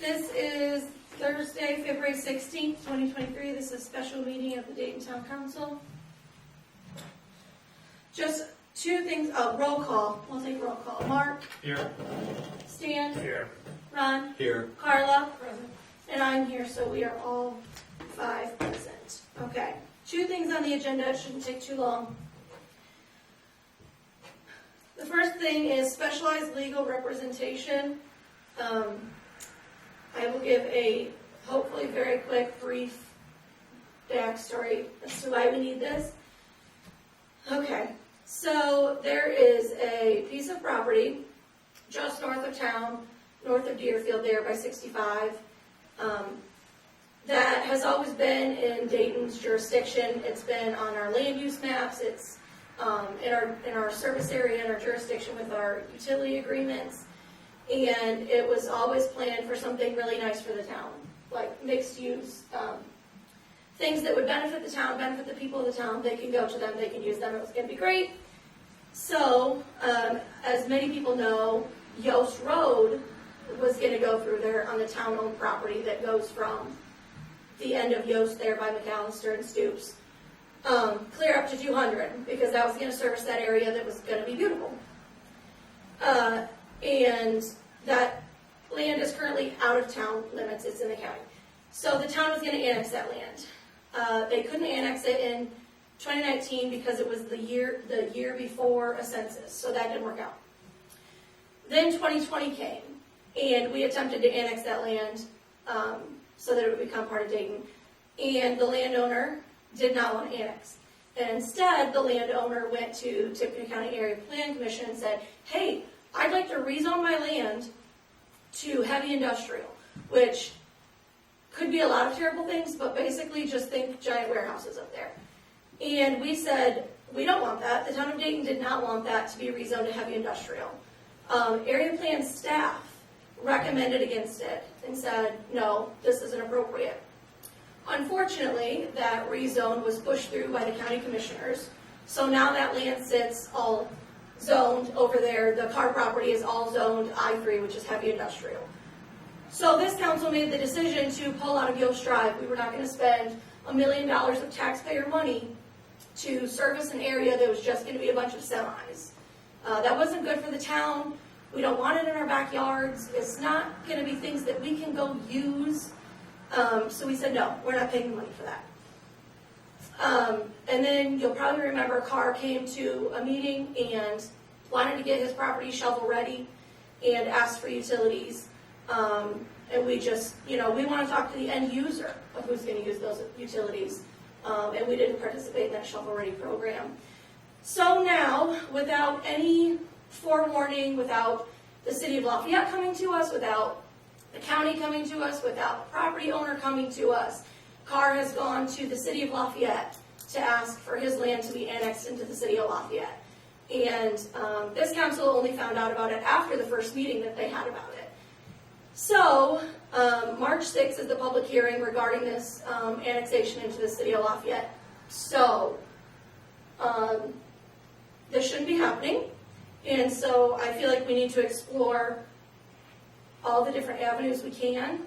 This is Thursday, February 16th, 2023. This is a special meeting of the Dayton Town Council. Just two things. Roll call. We'll take roll call. Mark? Here. Stan? Here. Ron? Here. Carla? Present. And I'm here, so we are all 5 present. Okay. Two things on the agenda. It shouldn't take too long. The first thing is specialized legal representation. I will give a hopefully very quick, brief backstory as to why we need this. Okay, so there is a piece of property just north of town, north of Deerfield there by 65, that has always been in Dayton's jurisdiction. It's been on our land use maps. It's in our service area, in our jurisdiction with our utility agreements. And it was always planned for something really nice for the town, like mixed use, things that would benefit the town, benefit the people of the town. They can go to them, they can use them. It was going to be great. So, as many people know, Yost Road was going to go through there on the town-owned property that goes from the end of Yost there by McAllister and Stoops, clear up to 200, because that was going to service that area that was going to be beautiful. And that land is currently out of town limits. It's in the county. So the town was going to annex that land. They couldn't annex it in 2019 because it was the year before a census, so that didn't work out. Then 2020 came, and we attempted to annex that land so that it would become part of Dayton, and the landowner did not want to annex. And instead, the landowner went to Tippecanoe County Area Plan Commission and said, hey, I'd like to rezone my land to heavy industrial, which could be a lot of terrible things, but basically just think giant warehouses up there. And we said, we don't want that. The town of Dayton did not want that to be rezoned to heavy industrial. Area Plan staff recommended against it and said, no, this isn't appropriate. Unfortunately, that rezone was pushed through by the county commissioners, so now that land sits all zoned over there. The car property is all zoned I-3, which is heavy industrial. So this council made the decision to pull out of Yost Drive. We were not going to spend $1 million of taxpayer money to service an area that was just going to be a bunch of semis. That wasn't good for the town. We don't want it in our backyards. It's not going to be things that we can go use. So we said, no, we're not paying money for that. And then you'll probably remember Carr came to a meeting and wanted to get his property shovel ready and asked for utilities. And we just, we want to talk to the end user of who's going to use those utilities. And we didn't participate in that shovel ready program. So now, without any forewarning, without the city of Lafayette coming to us, without the county coming to us, without the property owner coming to us, Carr has gone to the city of Lafayette to ask for his land to be annexed into the city of Lafayette. And this council only found out about it after the first meeting that they had about it. So, March 6th is the public hearing regarding this annexation into the city of Lafayette. So, this shouldn't be happening. And so I feel like we need to explore all the different avenues we can.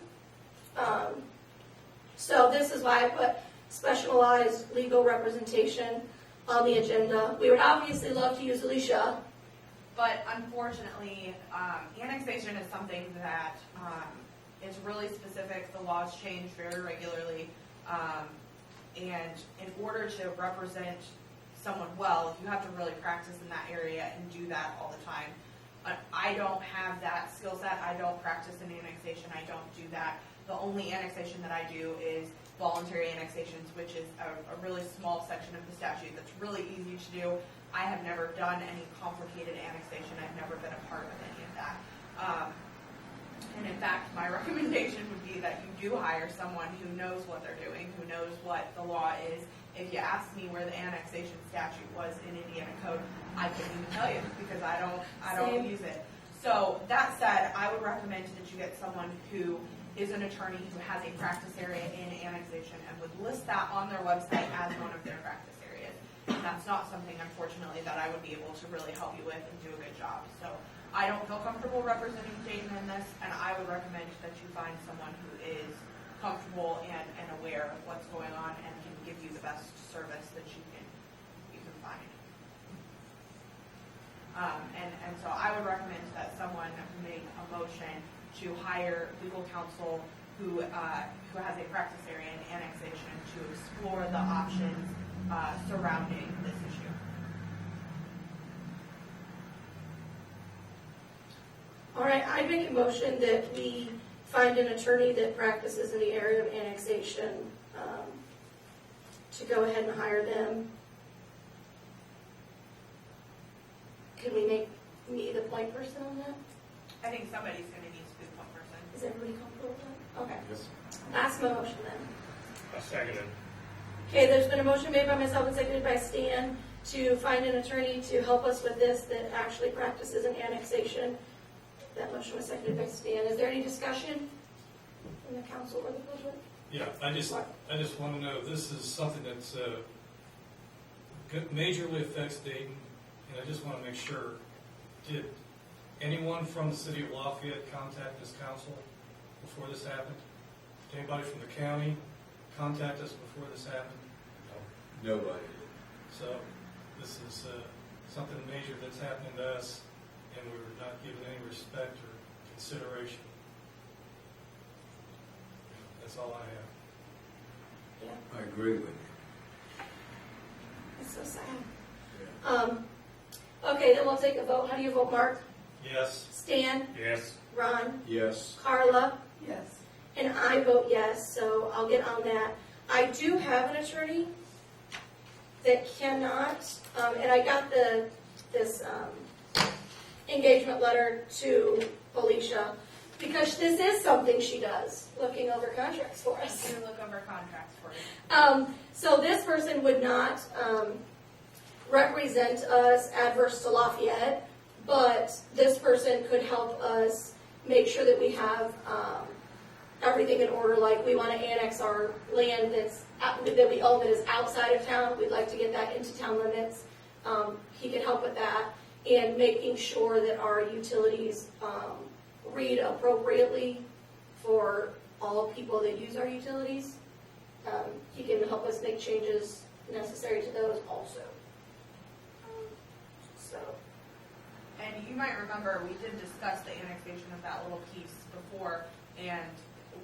So this is why I put specialized legal representation on the agenda. We would obviously love to use Alicia. But unfortunately, annexation is something that is really specific. The laws change very regularly. And in order to represent someone well, you have to really practice in that area and do that all the time. I don't have that skill set. I don't practice in annexation. I don't do that. The only annexation that I do is voluntary annexations, which is a really small section of the statute that's really easy to do. I have never done any complicated annexation. I've never been a part of any of that. And in fact, my recommendation would be that you do hire someone who knows what they're doing, who knows what the law is. If you ask me where the annexation statute was in Indiana code, I couldn't even tell you because I don't use it. So that said, I would recommend that you get someone who is an attorney who has a practice area in annexation and would list that on their website as one of their practice areas. that's not something, unfortunately, that I would be able to really help you with and do a good job. So I don't feel comfortable representing Dayton in this, and I would recommend that you find someone who is comfortable and aware of what's going on and can give you the best service that you can find. And so I would recommend that someone make a motion to hire legal counsel who has a practice area in annexation to explore the options surrounding this issue. All right, I make a motion that we find an attorney that practices in the area of annexation to go ahead and hire them. Can we make me the point person on that? I think somebody's going to need to be the point person. Is everybody comfortable with that? Okay. Yes. That's my motion then. I second it. Okay, there's been a motion made by myself and seconded by Stan to find an attorney to help us with this that actually practices in annexation. That motion was seconded by Stan. Is there any discussion from the council or the public? Yeah, I just want to know, this is something that's majorly affects Dayton, and I just want to make sure, did anyone from the city of Lafayette contact this council before this happened? Did anybody from the county contact us before this happened? Nobody. So this is something major that's happening to us, and we're not given any respect or consideration. That's all I have. Yeah, I agree with you. it's so sad. Yeah. Okay, then we'll take a vote. How do you vote, Mark? Yes. Stan? Yes. Ron? Yes. Carla? Yes. And I vote yes, so I'll get on that. I do have an attorney that cannot, and I got this engagement letter to Alicia, because this is something she does, looking over contracts for us. I'm going to look over contracts for you. So this person would not represent us adverse to Lafayette, but this person could help us make sure that we have everything in order. Like, we want to annex our land that we own that is outside of town. We'd like to get that into town limits. He can help with that, and making sure that our utilities read appropriately for all people that use our utilities. He can help us make changes necessary to those also. So, And you might remember, we did discuss the annexation of that little piece before, and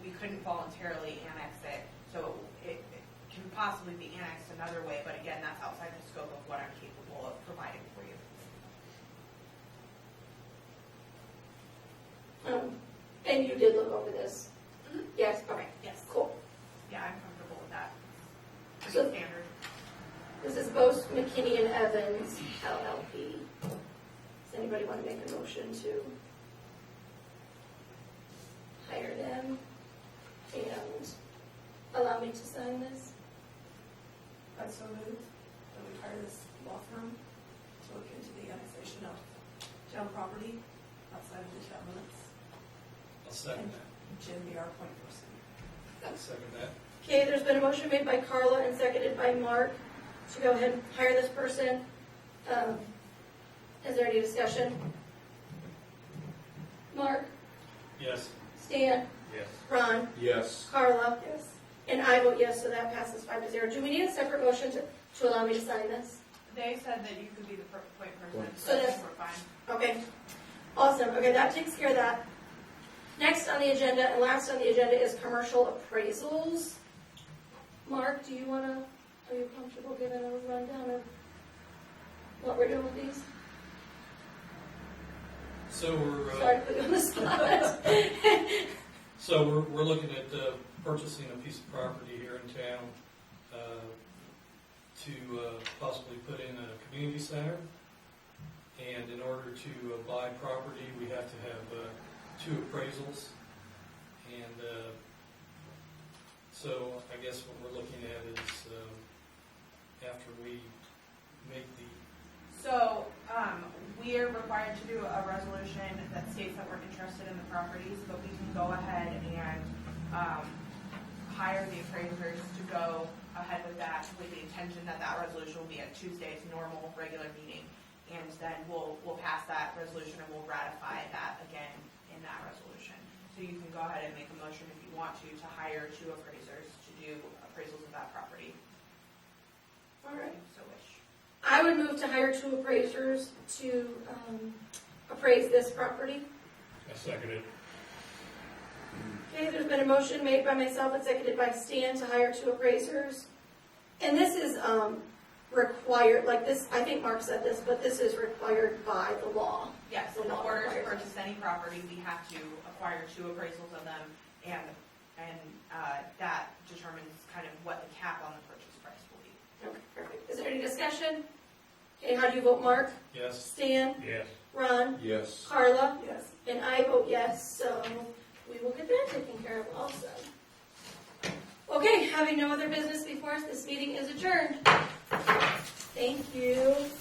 we couldn't voluntarily annex it. So it can possibly be annexed another way, but again, that's outside the scope of what I'm capable of providing for you. and you did look over this? Mhm. Yes, okay, Yes. cool. Yeah, I'm comfortable with that. Pretty So- standard. This is both McKinney and Evans LLP. Does anybody want to make a motion to hire them and allow me to sign this? I so moved that we hire this law firm to look into the annexation of town property outside of the town limits. I'll second that. Jim be our point person. I'll second that. Okay, there's been a motion made by Carla and seconded by Mark to go ahead and hire this person. Is there any discussion? Mark, Yes. Stan, Yes. Ron, Yes. Carla, Yes. and I vote yes, so that passes 5-0. Do we need a separate motion to allow me to sign this? They said that you could be the point person, Point. So so I that's- think we're fine. Okay, awesome. Okay, that takes care of that. Next on the agenda and last on the agenda is commercial appraisals. Mark, do you want to, are you comfortable giving a rundown of what we're doing with these? So we're Sorry to put you on the spot. So we're looking at purchasing a piece of property here in town to possibly put in a community center. And in order to buy property, we have to have 2 appraisals. And so I guess what we're looking at is after we make the So, we are required to do a resolution that states that we're interested in the properties, but we can go ahead and hire the appraisers to go ahead with that with the intention intention that that resolution will be at Tuesday's normal, regular meeting. And then we'll pass that resolution and we'll ratify that again in that resolution. So you can go ahead and make a motion if you want to hire 2 appraisers to do appraisals of that property. All right. If you so wish. I would move to hire 2 appraisers to appraise this property. I second it. Okay, there's been a motion made by myself and seconded by Stan to hire 2 appraisers. And this is required, like this, I think Mark said this, but this is required by the law. Yes, The in law order to requires purchase any property, we have to acquire 2 appraisals of them, and that determines kind of what the cap on the purchase price will be. Okay, perfect. Is there any discussion? Okay, how do you vote, Mark? Yes. Stan? Yes. Ron? Yes. Carla? Yes. And I vote yes, so we will get that taken care of also. Okay, having no other business before us, this meeting is adjourned.